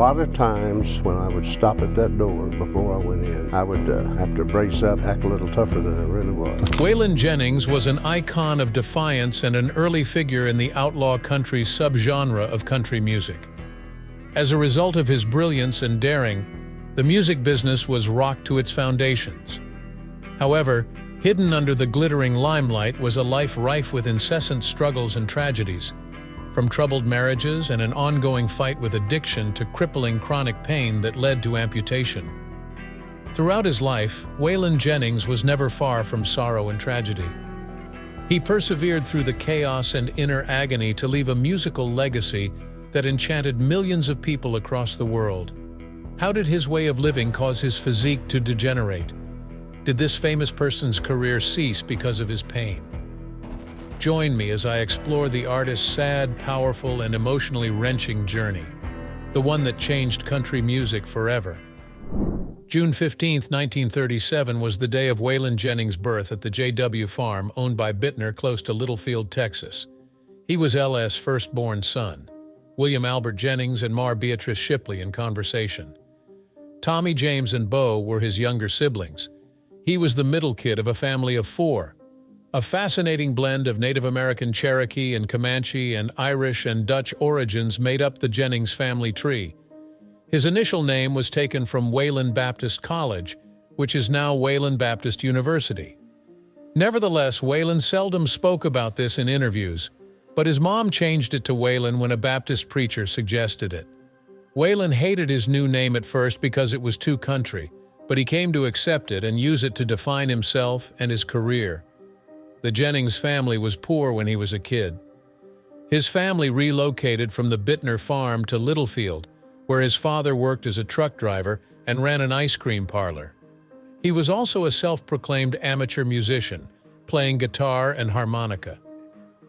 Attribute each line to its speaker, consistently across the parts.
Speaker 1: lot of times when I would stop at that door before I went in, I would have to brace up, act a little tougher than I really was.
Speaker 2: Waylon Jennings was an icon of defiance and an early figure in the outlaw country subgenre of country music. As a result of his brilliance and daring, the music business was rocked to its foundations. However, hidden under the glittering limelight was a life rife with incessant struggles and tragedies, from troubled marriages and an ongoing fight with addiction to crippling chronic pain that led to amputation. Throughout his life, Waylon Jennings was never far from sorrow and tragedy. He persevered through the chaos and inner agony to leave a musical legacy that enchanted millions of people across the world. How did his way of living cause his physique to degenerate? Did this famous person's career cease because of his pain? Join me as I explore the artist's sad, powerful, and emotionally wrenching journey, the one that changed country music forever. June 15, 1937 was the day of Waylon Jennings' birth at the J.W. farm owned by Bittner close to Littlefield, Texas. He was L.S. firstborn son, William Albert Jennings and Mar Beatrice Shipley in conversation. Tommy, James, and Bo were his younger siblings. He was the middle kid of a family of 4. A fascinating blend of Native American Cherokee and Comanche and Irish and Dutch origins made up the Jennings family tree. His initial name was taken from Wayland Baptist College, which is now Wayland Baptist University. Nevertheless, Waylon seldom spoke about this in interviews, but his mom changed it to Waylon when a Baptist preacher suggested it. Waylon hated his new name at first because it was too country, but he came to accept it and use it to define himself and his career. The Jennings family was poor when he was a kid. His family relocated from the Bittner farm to Littlefield, where his father worked as a truck driver and ran an ice cream parlor. He was also a self-proclaimed amateur musician, playing guitar and harmonica.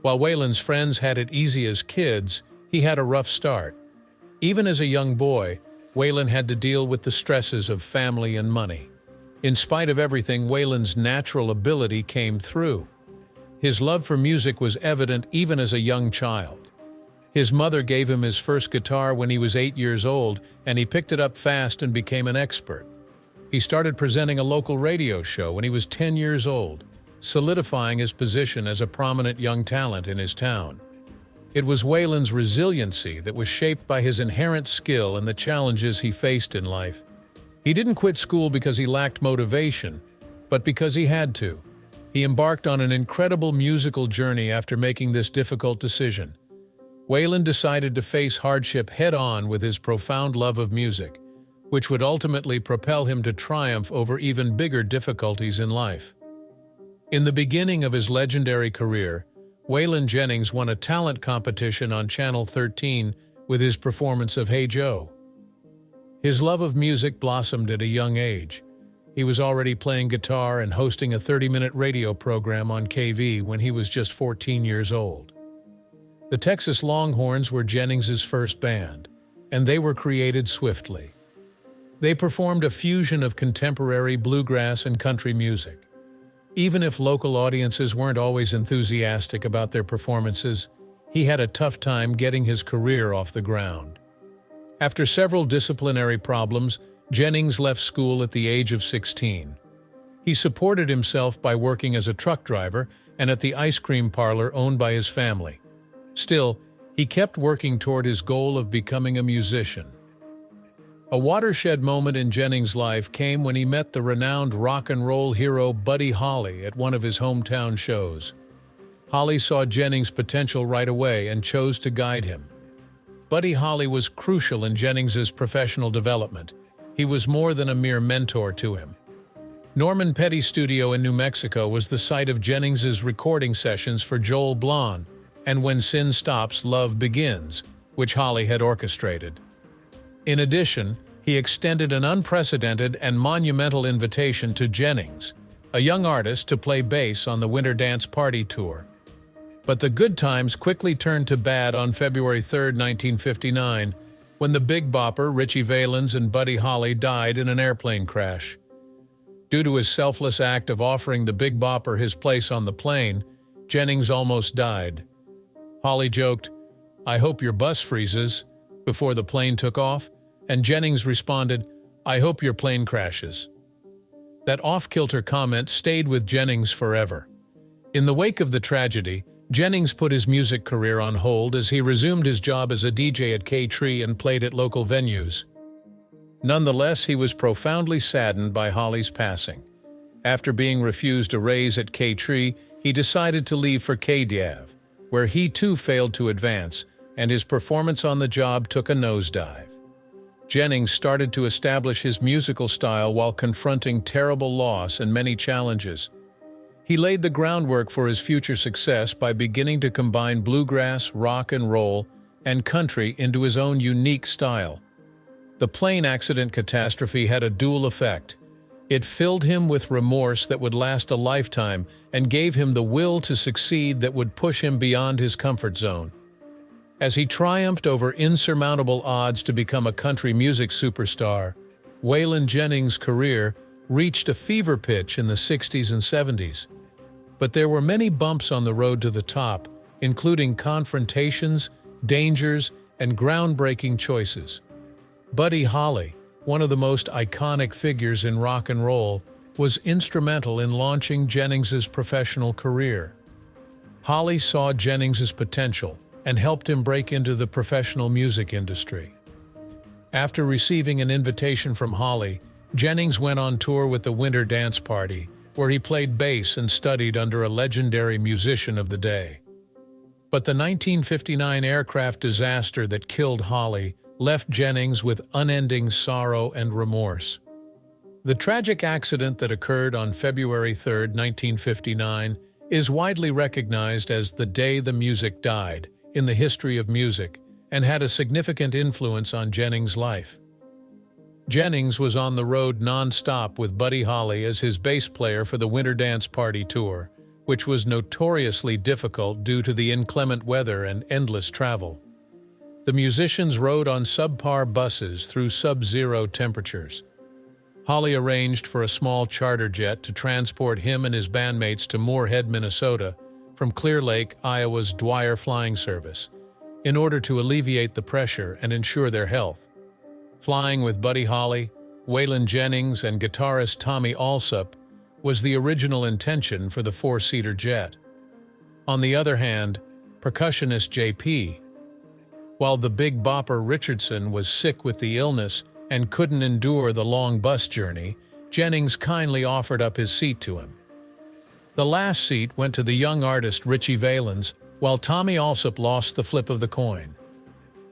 Speaker 2: While Waylon's friends had it easy as kids, he had a rough start. Even as a young boy, Waylon had to deal with the stresses of family and money. In spite of everything, Waylon's natural ability came through. His love for music was evident even as a young child. His mother gave him his first guitar when he was 8 years old, and he picked it up fast and became an expert. He started presenting a local radio show when he was 10 years old, solidifying his position as a prominent young talent in his town. It was Waylon's resiliency that was shaped by his inherent skill and the challenges he faced in life. He didn't quit school because he lacked motivation, but because he had to. He embarked on an incredible musical journey after making this difficult decision. Waylon decided to face hardship head-on with his profound love of music, which would ultimately propel him to triumph over even bigger difficulties in life. In the beginning of his legendary career, Waylon Jennings won a talent competition on Channel 13 with his performance of Hey Joe. His love of music blossomed at a young age. He was already playing guitar and hosting a 30-minute radio program on KV when he was just 14 years old. The Texas Longhorns were Jennings's first band, and they were created swiftly. They performed a fusion of contemporary bluegrass and country music. Even if local audiences weren't always enthusiastic about their performances, he had a tough time getting his career off the ground. After several disciplinary problems, Jennings left school at the age of 16. He supported himself by working as a truck driver and at the ice cream parlor owned by his family. Still, he kept working toward his goal of becoming a musician. A watershed moment in Jennings' life came when he met the renowned rock and roll hero Buddy Holly at one of his hometown shows. Holly saw Jennings' potential right away and chose to guide him. Buddy Holly was crucial in Jennings's professional development. He was more than a mere mentor to him. Norman Petty's studio in New Mexico was the site of Jennings's recording sessions for Joel Blon and When Sin Stops, Love Begins, which Holly had orchestrated. In addition, he extended an unprecedented and monumental invitation to Jennings, a young artist, to play bass on the Winter Dance Party tour. But the good times quickly turned to bad on February 3, 1959, when the Big Bopper, Ritchie Valens, and Buddy Holly died in an airplane crash. Due to his selfless act of offering the Big Bopper his place on the plane, Jennings almost died. Holly joked, "I hope your bus freezes," before the plane took off, and Jennings responded, "I hope your plane crashes." That off-kilter comment stayed with Jennings forever. In the wake of the tragedy, Jennings put his music career on hold as he resumed his job as a DJ at K-Tree and played at local venues. Nonetheless, he was profoundly saddened by Holly's passing. After being refused a raise at K-Tree, he decided to leave for KDAV, where he too failed to advance, and his performance on the job took a nosedive. Jennings started to establish his musical style while confronting terrible loss and many challenges. He laid the groundwork for his future success by beginning to combine bluegrass, rock and roll, and country into his own unique style. The plane accident catastrophe had a dual effect. It filled him with remorse that would last a lifetime and gave him the will to succeed that would push him beyond his comfort zone. As he triumphed over insurmountable odds to become a country music superstar, Waylon Jennings' career reached a fever pitch in the 60s and 70s. But there were many bumps on the road to the top, including confrontations, dangers, and groundbreaking choices. Buddy Holly, one of the most iconic figures in rock and roll, was instrumental in launching Jennings's professional career. Holly saw Jennings's potential and helped him break into the professional music industry. After receiving an invitation from Holly, Jennings went on tour with the Winter Dance Party, where he played bass and studied under a legendary musician of the day. But the 1959 aircraft disaster that killed Holly left Jennings with unending sorrow and remorse. The tragic accident that occurred on February 3, 1959, is widely recognized as the day the music died in the history of music and had a significant influence on Jennings' life. Jennings was on the road non-stop with Buddy Holly as his bass player for the Winter Dance Party tour, which was notoriously difficult due to the inclement weather and endless travel. The musicians rode on subpar buses through sub-zero temperatures. Holly arranged for a small charter jet to transport him and his bandmates to Moorhead, Minnesota, from Clear Lake, Iowa's Dwyer Flying Service, in order to alleviate the pressure and ensure their health. Flying with Buddy Holly, Waylon Jennings, and guitarist Tommy Allsup was the original intention for the four-seater jet. On the other hand, percussionist J.P., while the Big Bopper Richardson was sick with the illness and couldn't endure the long bus journey, Jennings kindly offered up his seat to him. The last seat went to the young artist Richie Valens, while Tommy Allsup lost the flip of the coin.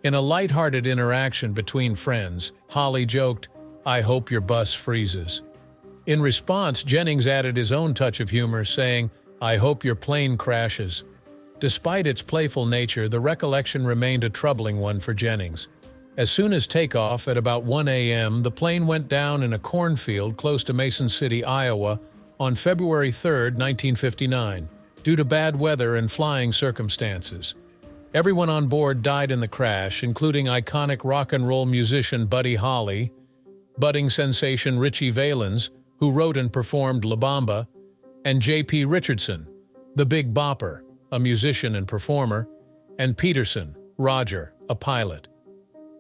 Speaker 2: In a light-hearted interaction between friends, Holly joked, "I hope your bus freezes." In response, Jennings added his own touch of humor, saying, "I hope your plane crashes." Despite its playful nature, the recollection remained a troubling one for Jennings. As soon as takeoff at about 1 a.m., the plane went down in a cornfield close to Mason City, Iowa, on February 3, 1959, due to bad weather and flying circumstances. Everyone on board died in the crash, including iconic rock and roll musician Buddy Holly, budding sensation Richie Valens, who wrote and performed La Bamba, and J.P. Richardson, the Big Bopper, a musician and performer, and Peterson, Roger, a pilot.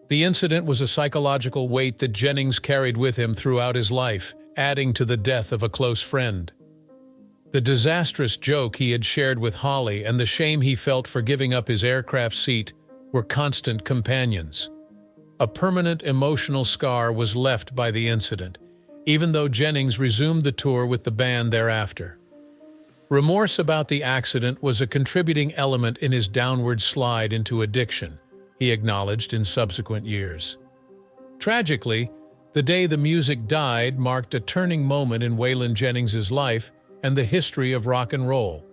Speaker 2: The incident was a psychological weight that Jennings carried with him throughout his life, adding to the death of a close friend. The disastrous joke he had shared with Holly and the shame he felt for giving up his aircraft seat were constant companions. A permanent emotional scar was left by the incident, even though Jennings resumed the tour with the band thereafter. Remorse about the accident was a contributing element in his downward slide into addiction, he acknowledged in subsequent years. Tragically, the day the music died marked a turning moment in Waylon Jennings' life and the history of rock and roll.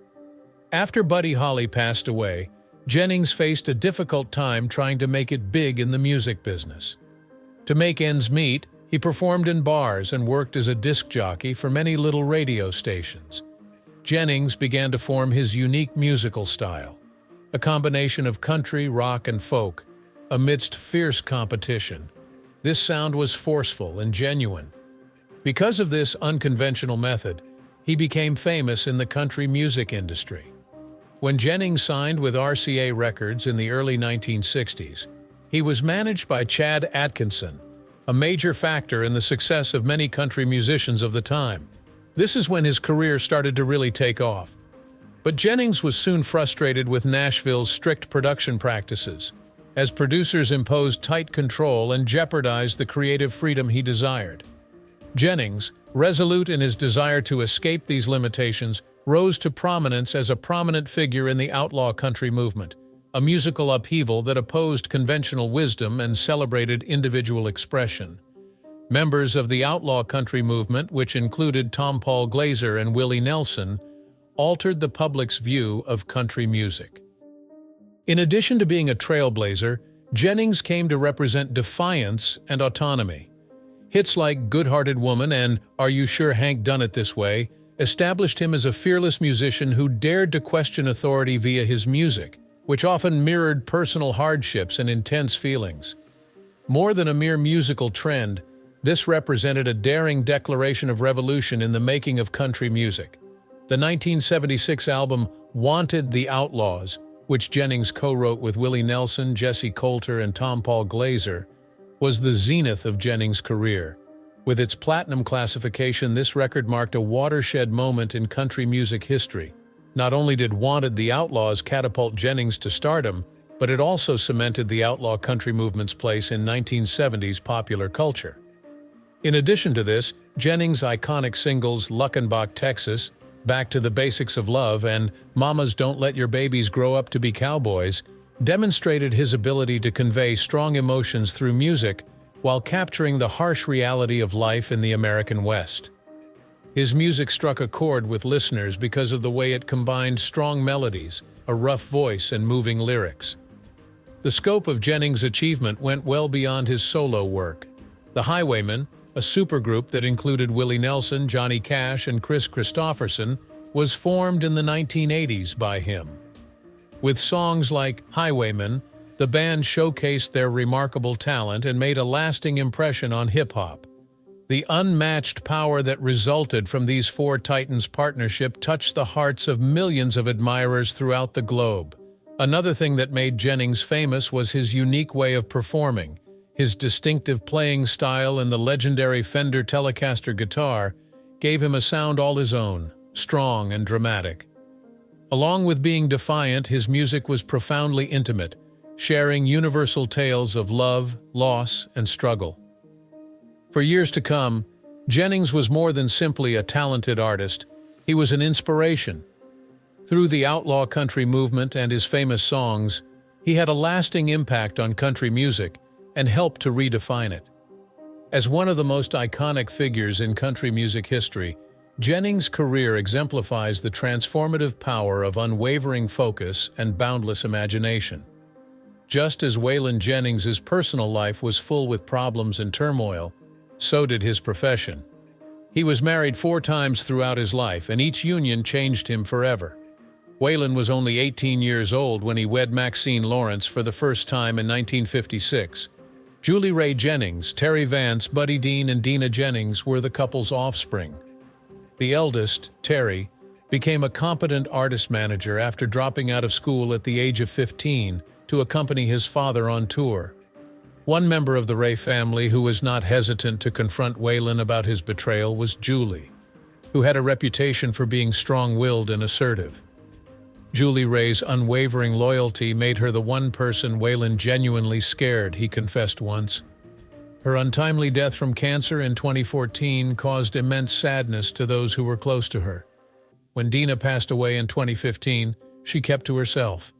Speaker 2: After Buddy Holly passed away, Jennings faced a difficult time trying to make it big in the music business. To make ends meet, he performed in bars and worked as a disc jockey for many little radio stations. Jennings began to form his unique musical style, a combination of country, rock, and folk, amidst fierce competition. This sound was forceful and genuine. Because of this unconventional method, he became famous in the country music industry. When Jennings signed with RCA Records in the early 1960s, he was managed by Chad Atkinson, a major factor in the success of many country musicians of the time. This is when his career started to really take off. But Jennings was soon frustrated with Nashville's strict production practices, as producers imposed tight control and jeopardized the creative freedom he desired. Jennings, resolute in his desire to escape these limitations, rose to prominence as a prominent figure in the outlaw country movement, a musical upheaval that opposed conventional wisdom and celebrated individual expression. Members of the outlaw country movement, which included Tom Paul Glaser and Willie Nelson, altered the public's view of country music. In addition to being a trailblazer, Jennings came to represent defiance and autonomy. Hits like Good-Hearted Woman and Are You Sure Hank Done It This Way established him as a fearless musician who dared to question authority via his music, which often mirrored personal hardships and intense feelings. More than a mere musical trend, this represented a daring declaration of revolution in the making of country music. The 1976 album Wanted the Outlaws, which Jennings co-wrote with Willie Nelson, Jesse Coulter, and Tom Paul Glaser, was the zenith of Jennings' career. With its platinum classification, this record marked a watershed moment in country music history. Not only did Wanted the Outlaws catapult Jennings to stardom, but it also cemented the outlaw country movement's place in 1970s popular culture. In addition to this, Jennings' iconic singles Luckenbach, Texas, Back to the Basics of Love, and Mamas Don't Let Your Babies Grow Up to Be Cowboys demonstrated his ability to convey strong emotions through music while capturing the harsh reality of life in the American West. His music struck a chord with listeners because of the way it combined strong melodies, a rough voice, and moving lyrics. The scope of Jennings' achievement went well beyond his solo work. The Highwaymen, a supergroup that included Willie Nelson, Johnny Cash, and Chris Christopherson, was formed in the 1980s by him. With songs like Highwaymen, the band showcased their remarkable talent and made a lasting impression on hip-hop. The unmatched power that resulted from these four titans' partnership touched the hearts of millions of admirers throughout the globe. Another thing that made Jennings famous was his unique way of performing. His distinctive playing style and the legendary Fender Telecaster guitar gave him a sound all his own, strong and dramatic. Along with being defiant, his music was profoundly intimate, sharing universal tales of love, loss, and struggle. For years to come, Jennings was more than simply a talented artist. He was an inspiration. Through the outlaw country movement and his famous songs, he had a lasting impact on country music and helped to redefine it. As one of the most iconic figures in country music history, Jennings' career exemplifies the transformative power of unwavering focus and boundless imagination. Just as Waylon Jennings' personal life was full with problems and turmoil, so did his profession. He was married 4 times throughout his life, and each union changed him forever. Waylon was only 18 years old when he wed Maxine Lawrence for the first time in 1956. Julie Ray Jennings, Terry Vance, Buddy Dean, and Dina Jennings were the couple's offspring. The eldest, Terry, became a competent artist manager after dropping out of school at the age of 15 to accompany his father on tour. One member of the Ray family who was not hesitant to confront Waylon about his betrayal was Julie, who had a reputation for being strong-willed and assertive. Julie Ray's unwavering loyalty made her the one person Waylon genuinely scared, he confessed once. Her untimely death from cancer in 2014 caused immense sadness to those who were close to her. When Dina passed away in 2015, she kept to herself.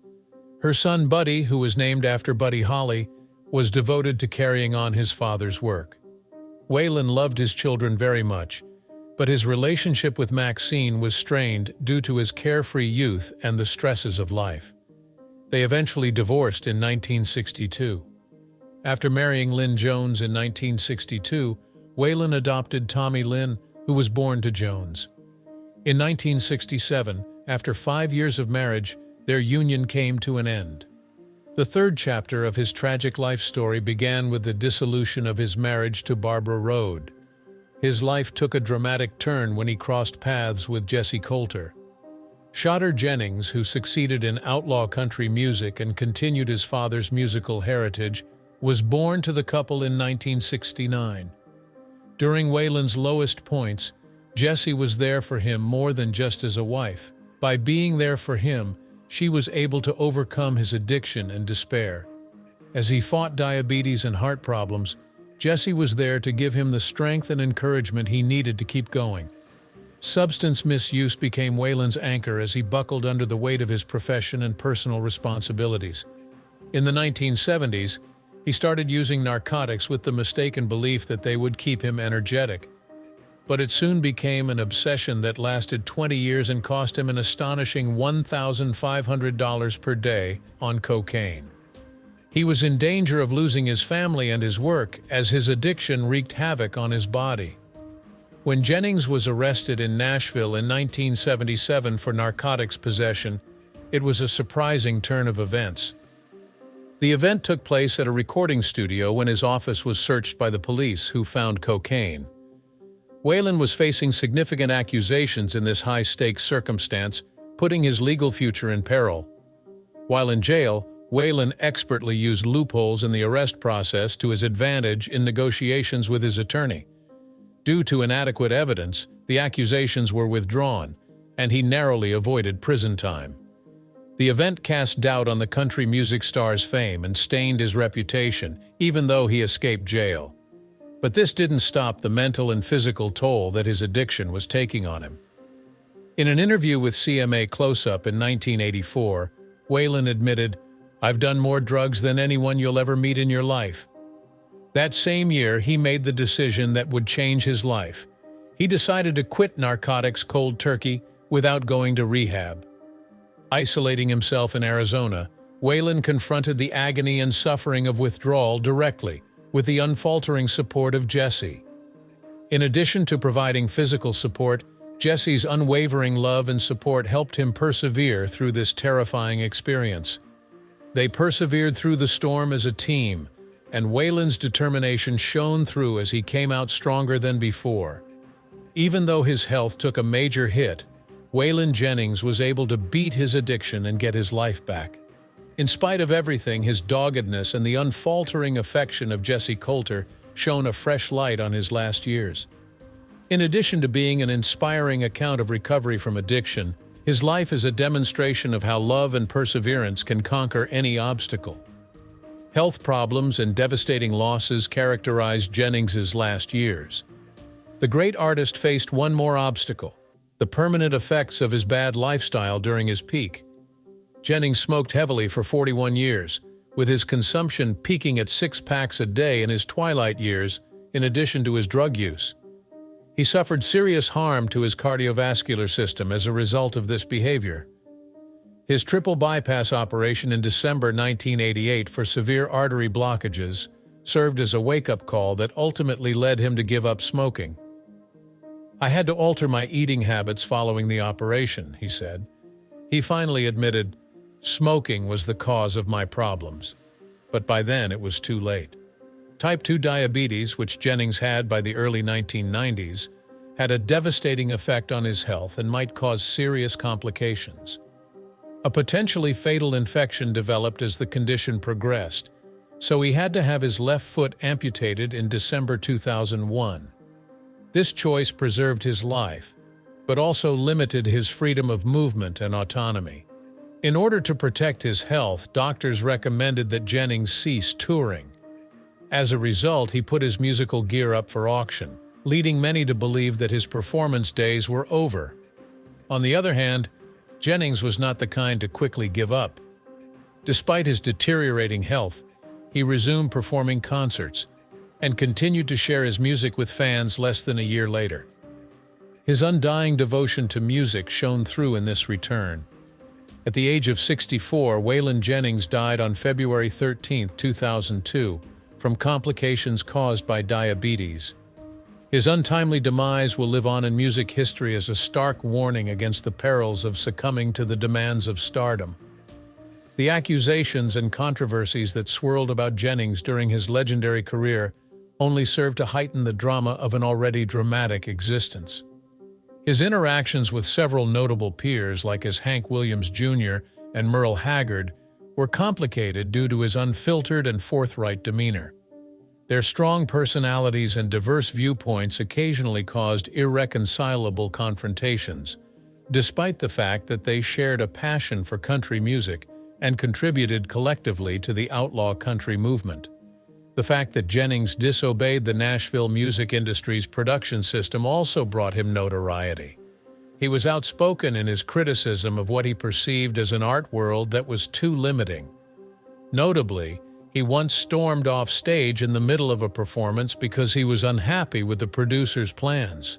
Speaker 2: Her son Buddy, who was named after Buddy Holly, was devoted to carrying on his father's work. Waylon loved his children very much, but his relationship with Maxine was strained due to his carefree youth and the stresses of life. They eventually divorced in 1962. After marrying Lynn Jones in 1962, Waylon adopted Tommy Lynn, who was born to Jones. In 1967, after 5 years of marriage, their union came to an end. The third chapter of his tragic life story began with the dissolution of his marriage to Barbara Rhode. His life took a dramatic turn when he crossed paths with Jesse Coulter. Shotter Jennings, who succeeded in outlaw country music and continued his father's musical heritage, was born to the couple in 1969. During Waylon's lowest points, Jessie was there for him more than just as a wife. By being there for him, she was able to overcome his addiction and despair. As he fought diabetes and heart problems, Jessie was there to give him the strength and encouragement he needed to keep going. Substance misuse became Waylon's anchor as he buckled under the weight of his profession and personal responsibilities. In the 1970s, he started using narcotics with the mistaken belief that they would keep him energetic. But it soon became an obsession that lasted 20 years and cost him an astonishing $1,500 per day on cocaine. He was in danger of losing his family and his work as his addiction wreaked havoc on his body. When Jennings was arrested in Nashville in 1977 for narcotics possession, it was a surprising turn of events. The event took place at a recording studio when his office was searched by the police, who found cocaine. Waylon was facing significant accusations in this high-stakes circumstance, putting his legal future in peril. While in jail, Waylon expertly used loopholes in the arrest process to his advantage in negotiations with his attorney. Due to inadequate evidence, the accusations were withdrawn, and he narrowly avoided prison time. The event cast doubt on the country music star's fame and stained his reputation, even though he escaped jail. But this didn't stop the mental and physical toll that his addiction was taking on him. In an interview with CMA Close-Up in 1984, Waylon admitted, "I've done more drugs than anyone you'll ever meet in your life." That same year, he made the decision that would change his life. He decided to quit narcotics cold turkey without going to rehab. Isolating himself in Arizona, Waylon confronted the agony and suffering of withdrawal directly, with the unfaltering support of Jessie. In addition to providing physical support, Jessie's unwavering love and support helped him persevere through this terrifying experience. They persevered through the storm as a team, and Waylon's determination shone through as he came out stronger than before. Even though his health took a major hit, Waylon Jennings was able to beat his addiction and get his life back. In spite of everything, his doggedness and the unfaltering affection of Jessie Coulter shone a fresh light on his last years. In addition to being an inspiring account of recovery from addiction, his life is a demonstration of how love and perseverance can conquer any obstacle. Health problems and devastating losses characterized Jennings's last years. The great artist faced one more obstacle: the permanent effects of his bad lifestyle during his peak. Jennings smoked heavily for 41 years, with his consumption peaking at 6 packs a day in his twilight years, in addition to his drug use. He suffered serious harm to his cardiovascular system as a result of this behavior. His triple bypass operation in December 1988 for severe artery blockages served as a wake-up call that ultimately led him to give up smoking. "I had to alter my eating habits following the operation," he said. He finally admitted, "Smoking was the cause of my problems." But by then it was too late. Type 2 diabetes, which Jennings had by the early 1990s, had a devastating effect on his health and might cause serious complications. A potentially fatal infection developed as the condition progressed, so he had to have his left foot amputated in December 2001. This choice preserved his life, but also limited his freedom of movement and autonomy. In order to protect his health, doctors recommended that Jennings cease touring. As a result, he put his musical gear up for auction, leading many to believe that his performance days were over. On the other hand, Jennings was not the kind to quickly give up. Despite his deteriorating health, he resumed performing concerts and continued to share his music with fans less than a year later. His undying devotion to music shone through in this return. At the age of 64, Waylon Jennings died on February 13, 2002, from complications caused by diabetes. His untimely demise will live on in music history as a stark warning against the perils of succumbing to the demands of stardom. The accusations and controversies that swirled about Jennings during his legendary career only served to heighten the drama of an already dramatic existence. His interactions with several notable peers, like as Hank Williams Jr. and Merle Haggard, were complicated due to his unfiltered and forthright demeanor. Their strong personalities and diverse viewpoints occasionally caused irreconcilable confrontations, despite the fact that they shared a passion for country music and contributed collectively to the outlaw country movement. The fact that Jennings disobeyed the Nashville music industry's production system also brought him notoriety. He was outspoken in his criticism of what he perceived as an art world that was too limiting. Notably, he once stormed off stage in the middle of a performance because he was unhappy with the producer's plans.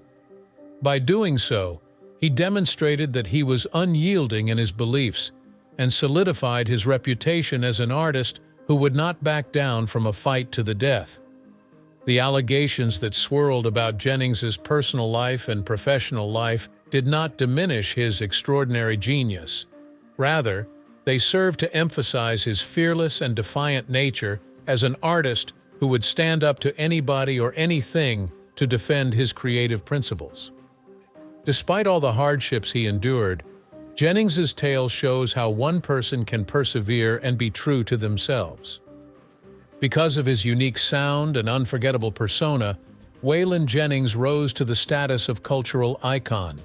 Speaker 2: By doing so, he demonstrated that he was unyielding in his beliefs and solidified his reputation as an artist who would not back down from a fight to the death. The allegations that swirled about Jennings's personal life and professional life did not diminish his extraordinary genius. Rather, they served to emphasize his fearless and defiant nature as an artist who would stand up to anybody or anything to defend his creative principles. Despite all the hardships he endured, Jennings's tale shows how one person can persevere and be true to themselves. Because of his unique sound and unforgettable persona, Waylon Jennings rose to the status of cultural icon.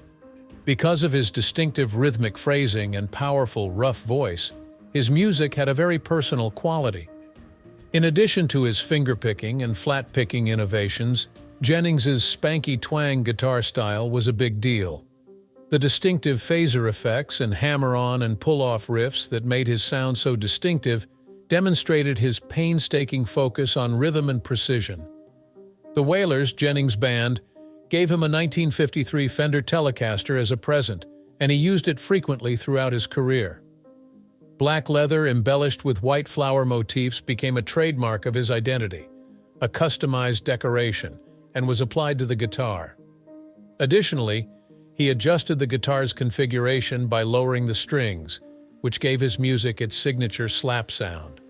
Speaker 2: Because of his distinctive rhythmic phrasing and powerful, rough voice, his music had a very personal quality. In addition to his finger-picking and flat-picking innovations, Jennings's spanky twang guitar style was a big deal. The distinctive phaser effects and hammer-on and pull-off riffs that made his sound so distinctive demonstrated his painstaking focus on rhythm and precision. The Wailers, Jennings' band, gave him a 1953 Fender Telecaster as a present, and he used it frequently throughout his career. Black leather embellished with white flower motifs became a trademark of his identity, a customized decoration, and was applied to the guitar. Additionally, he adjusted the guitar's configuration by lowering the strings, which gave his music its signature slap sound.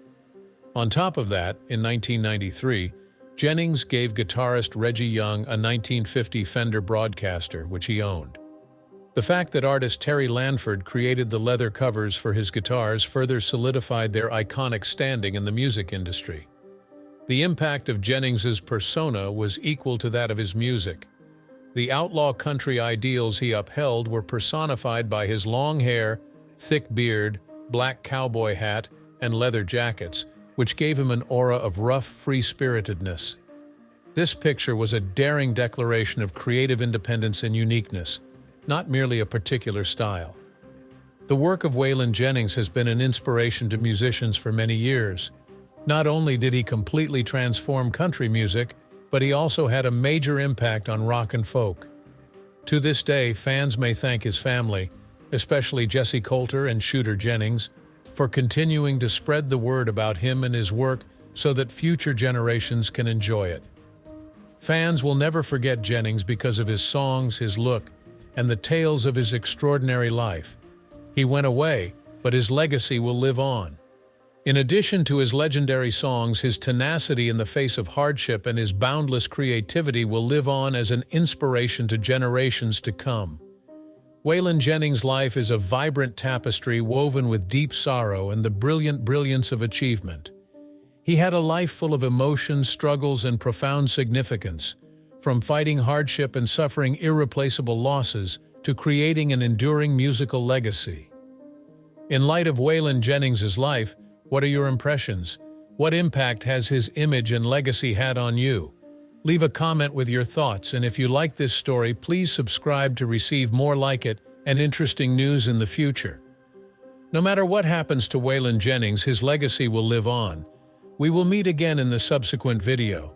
Speaker 2: On top of that, in 1993, Jennings gave guitarist Reggie Young a 1950 Fender Broadcaster, which he owned. The fact that artist Terry Lanford created the leather covers for his guitars further solidified their iconic standing in the music industry. The impact of Jennings's persona was equal to that of his music. The outlaw country ideals he upheld were personified by his long hair, thick beard, black cowboy hat, and leather jackets, which gave him an aura of rough, free-spiritedness. This picture was a daring declaration of creative independence and uniqueness, not merely a particular style. The work of Waylon Jennings has been an inspiration to musicians for many years. Not only did he completely transform country music, but he also had a major impact on rock and folk. To this day, fans may thank his family, especially Jesse Coulter and Shooter Jennings, for continuing to spread the word about him and his work so that future generations can enjoy it. Fans will never forget Jennings because of his songs, his look, and the tales of his extraordinary life. He went away, but his legacy will live on. In addition to his legendary songs, his tenacity in the face of hardship and his boundless creativity will live on as an inspiration to generations to come. Waylon Jennings' life is a vibrant tapestry woven with deep sorrow and the brilliant brilliance of achievement. He had a life full of emotions, struggles, and profound significance, from fighting hardship and suffering irreplaceable losses to creating an enduring musical legacy. In light of Waylon Jennings' life, what are your impressions? What impact has his image and legacy had on you? Leave a comment with your thoughts, and if you like this story, please subscribe to receive more like it and interesting news in the future. No matter what happens to Waylon Jennings, his legacy will live on. We will meet again in the subsequent video.